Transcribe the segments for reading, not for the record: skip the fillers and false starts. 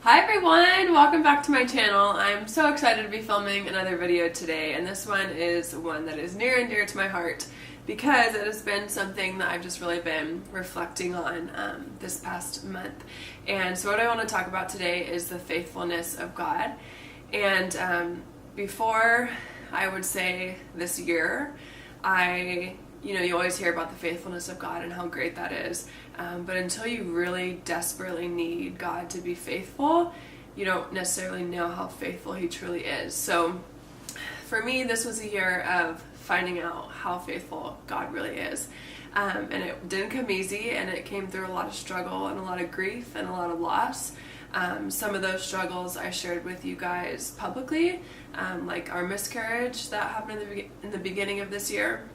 Hi everyone, welcome back to my channel. I'm so excited to be filming another video today, and this one is one that is near and dear to my heart because it has been something that I've just really been reflecting on this past month. And so what I want to talk about today is the faithfulness of God. And before I would say this year, you always hear about the faithfulness of God and how great that is. But until you really desperately need God to be faithful, you don't necessarily know how faithful He truly is. So for me, this was a year of finding out how faithful God really is. And it didn't come easy, and it came through a lot of struggle and a lot of grief and a lot of loss. Some of those struggles I shared with you guys publicly, like our miscarriage that happened in the beginning of this year.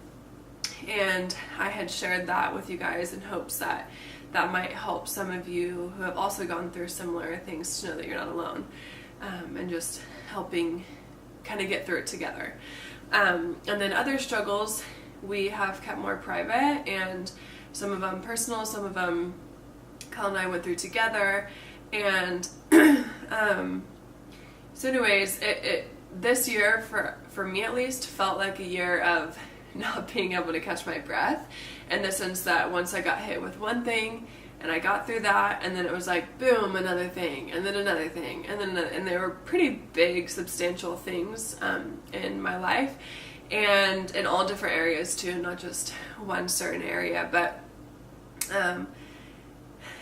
And I had shared that with you guys in hopes that that might help some of you who have also gone through similar things to know that you're not alone, and just helping kind of get through it together. And then other struggles we have kept more private, and some of them personal, some of them Kyle and I went through together. And so anyways, this year, for me at least, felt like a year of not being able to catch my breath, in the sense that once I got hit with one thing and I got through that, and then it was like boom, another thing, and then another thing, and then and they were pretty big, substantial things in my life, and in all different areas too, not just one certain area. But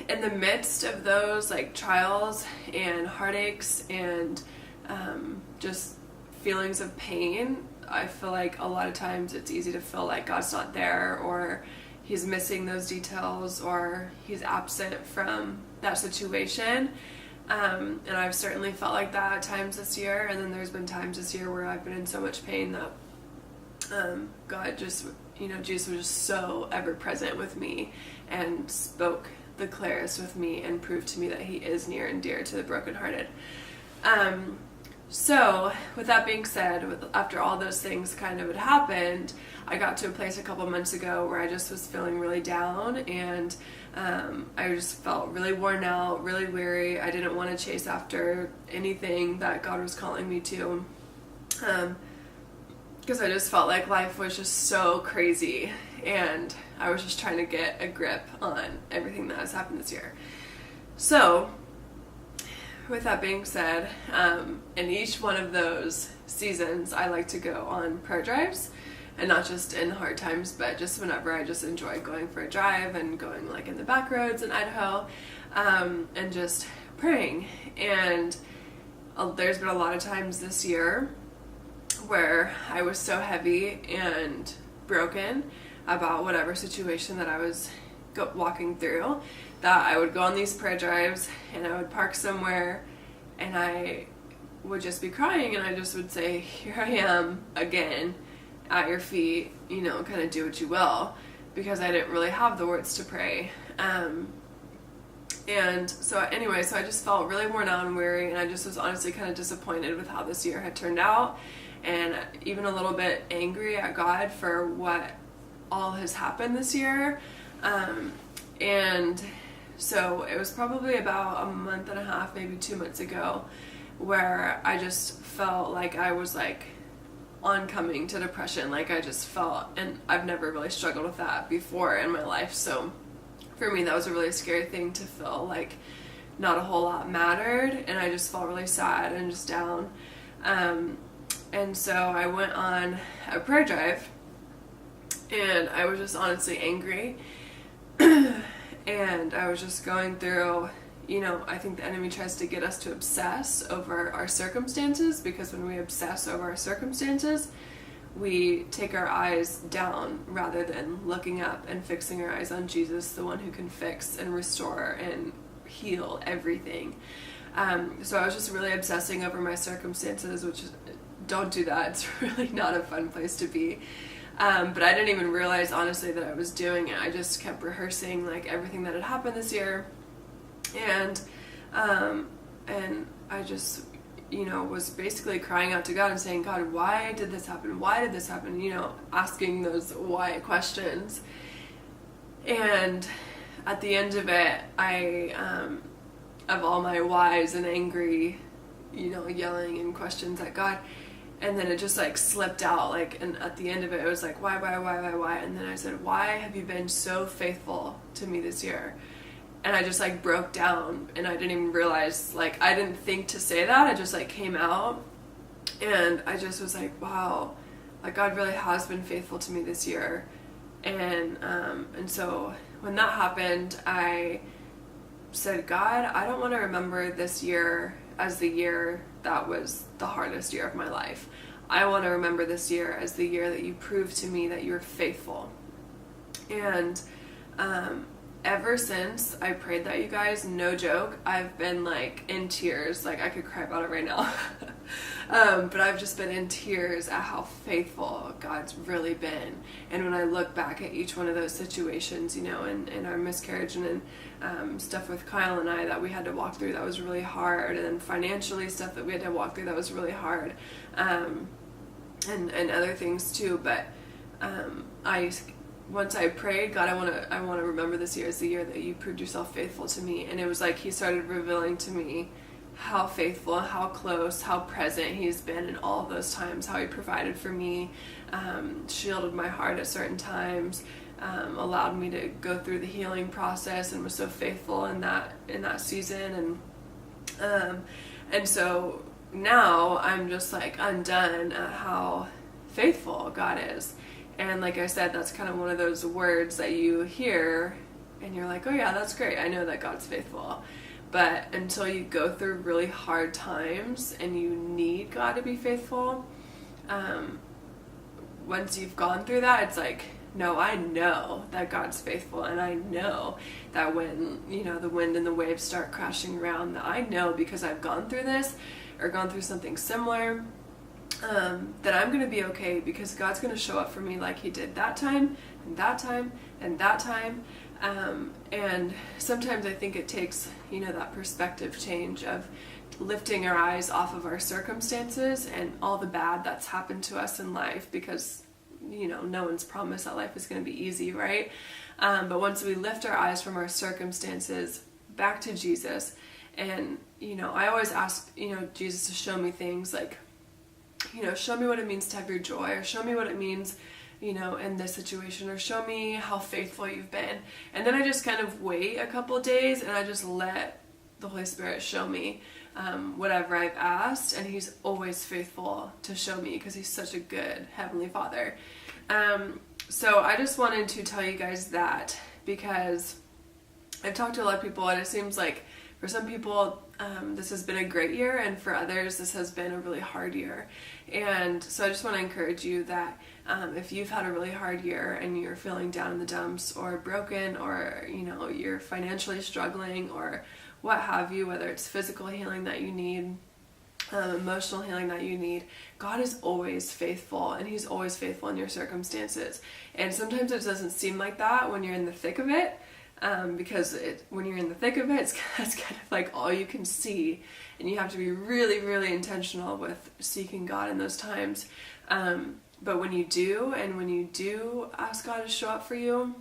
in the midst of those like trials and heartaches and just feelings of pain, I feel like a lot of times it's easy to feel like God's not there, or He's missing those details, or He's absent from that situation. And I've certainly felt like that at times this year. And then there's been times this year where I've been in so much pain that God just, Jesus was just so ever present with me and spoke the clearest with me and proved to me that He is near and dear to the brokenhearted. So, with that being said, after all those things kind of had happened, I got to a place a couple months ago where I just was feeling really down, and I just felt really worn out, really weary. I didn't want to chase after anything that God was calling me to, because I just felt like life was just so crazy, and I was just trying to get a grip on everything that has happened this year. So, with that being said, in each one of those seasons, I like to go on prayer drives, and not just in hard times, but just whenever I just enjoy going for a drive and going like in the back roads in Idaho, and just praying. And there's been a lot of times this year where I was so heavy and broken about whatever situation that I was walking through, that I would go on these prayer drives and I would park somewhere and I would just be crying, and I just would say, here I am again at your feet, kind of do what you will, because I didn't really have the words to pray. And so anyway, so I just felt really worn out and weary, and I just was honestly kind of disappointed with how this year had turned out, and even a little bit angry at God for what all has happened this year. And so it was probably about a month and a half, maybe 2 months ago, where I just felt like I was like oncoming to depression. Like I just felt, and I've never really struggled with that before in my life. So for me, that was a really scary thing, to feel like not a whole lot mattered, and I just felt really sad and just down. And so I went on a prayer drive, and I was just honestly angry. And I was just going through, I think the enemy tries to get us to obsess over our circumstances, because when we obsess over our circumstances, we take our eyes down rather than looking up and fixing our eyes on Jesus, the one who can fix and restore and heal everything. So I was just really obsessing over my circumstances, which don't do that. It's really not a fun place to be. But I didn't even realize, honestly, that I was doing it. I just kept rehearsing like everything that had happened this year, and I just, was basically crying out to God and saying, God, why did this happen? Why did this happen? Asking those why questions. And at the end of it, I of all my whys and angry, yelling and questions at God. And then it just like slipped out, like, and at the end of it, it was like, why? And then I said, why have you been so faithful to me this year? And I just like broke down, and I didn't even realize, like, I didn't think to say that. It just like came out, and I just was like, wow, like God really has been faithful to me this year. And so when that happened, I said, God, I don't want to remember this year as the year that was the hardest year of my life. I want to remember this year as the year that you proved to me that you're faithful. And ever since I prayed that, you guys, no joke, I've been like in tears. Like I could cry about it right now. But I've just been in tears at how faithful God's really been. And when I look back at each one of those situations, in our miscarriage and in stuff with Kyle and I that we had to walk through that was really hard, and then financially stuff that we had to walk through that was really hard, and other things too. But once I prayed, God, I want to remember this year as the year that you proved yourself faithful to me. And it was like he started revealing to me how faithful, how close, how present he's been in all of those times, how he provided for me, shielded my heart at certain times, allowed me to go through the healing process, and was so faithful in that season. And so now I'm just like undone at how faithful God is. And like I said, that's kind of one of those words that you hear and you're like, oh yeah, that's great, I know that God's faithful. But until you go through really hard times and you need God to be faithful, once you've gone through that, it's like, no, I know that God's faithful, and I know that when, the wind and the waves start crashing around, that I know because I've gone through this or gone through something similar, that I'm going to be okay, because God's going to show up for me like he did that time, and that time, and that time. And sometimes I think it takes, that perspective change of lifting our eyes off of our circumstances and all the bad that's happened to us in life, because, no one's promised that life is going to be easy, right? But once we lift our eyes from our circumstances back to Jesus, and, I always ask, Jesus to show me things like, show me what it means to have your joy, or show me what it means, in this situation, or show me how faithful you've been. And then I just kind of wait a couple of days, and I just let the Holy Spirit show me whatever I've asked, and he's always faithful to show me, because he's such a good Heavenly Father. So I just wanted to tell you guys that, because I've talked to a lot of people, and it seems like for some people, this has been a great year, and for others, this has been a really hard year. And so I just want to encourage you that if you've had a really hard year and you're feeling down in the dumps, or broken, or you're financially struggling, or what have you, whether it's physical healing that you need, emotional healing that you need, God is always faithful, and he's always faithful in your circumstances. And sometimes it doesn't seem like that when you're in the thick of it. Because when you're in the thick of it, it's kind of like all you can see, and you have to be really, really intentional with seeking God in those times. But when you do ask God to show up for you,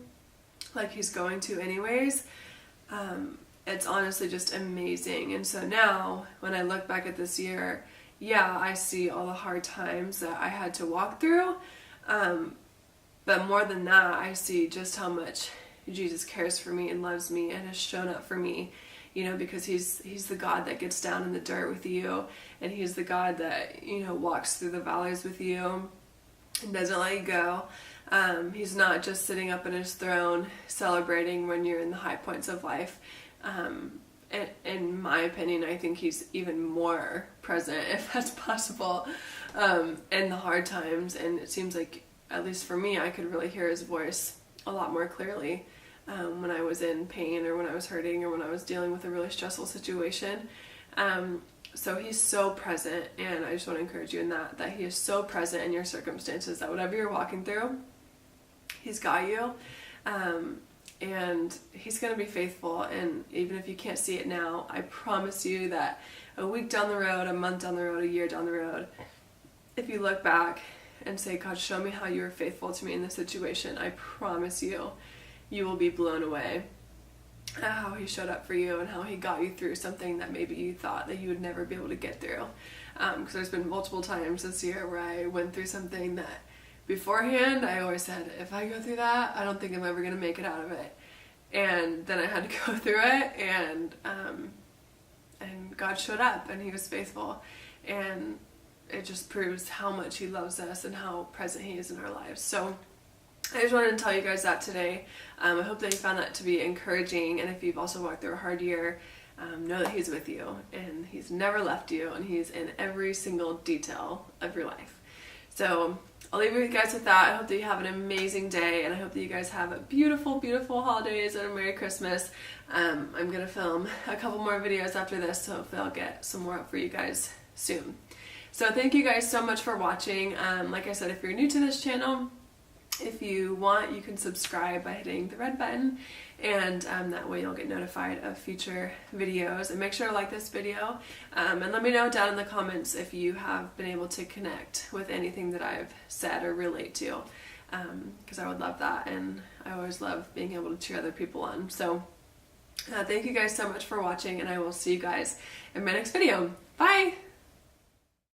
like he's going to anyways, it's honestly just amazing. And so now, when I look back at this year, yeah, I see all the hard times that I had to walk through, but more than that, I see just how much Jesus cares for me and loves me and has shown up for me, because he's the God that gets down in the dirt with you, and he's the God that, walks through the valleys with you and doesn't let you go. He's not just sitting up in his throne celebrating when you're in the high points of life. In my opinion, I think he's even more present, if that's possible, in the hard times. And it seems like, at least for me, I could really hear his voice a lot more clearly when I was in pain, or when I was hurting, or when I was dealing with a really stressful situation. So he's so present, and I just want to encourage you in that he is so present in your circumstances, that whatever you're walking through, he's got you, and he's going to be faithful. And even if you can't see it now, I promise you that a week down the road, a month down the road, a year down the road, if you look back and say, God, show me how you were faithful to me in this situation, I promise you, you will be blown away. how he showed up for you and how he got you through something that maybe you thought that you would never be able to get through. Because there's been multiple times this year where I went through something that beforehand I always said, if I go through that, I don't think I'm ever going to make it out of it. And then I had to go through it, and God showed up and he was faithful, and it just proves how much he loves us and how present he is in our lives. So I just wanted to tell you guys that today. I hope that you found that to be encouraging, and if you've also walked through a hard year, know that he's with you and he's never left you, and he's in every single detail of your life. So I'll leave you guys with that. I hope that you have an amazing day, and I hope that you guys have a beautiful, beautiful holidays and a Merry Christmas. I'm going to film a couple more videos after this, so hopefully I'll get some more up for you guys soon. So thank you guys so much for watching. Like I said, if you're new to this channel, if you want, you can subscribe by hitting the red button, and that way you'll get notified of future videos. And make sure to like this video, and let me know down in the comments if you have been able to connect with anything that I've said or relate to, because I would love that, and I always love being able to cheer other people on. So thank you guys so much for watching, and I will see you guys in my next video. Bye!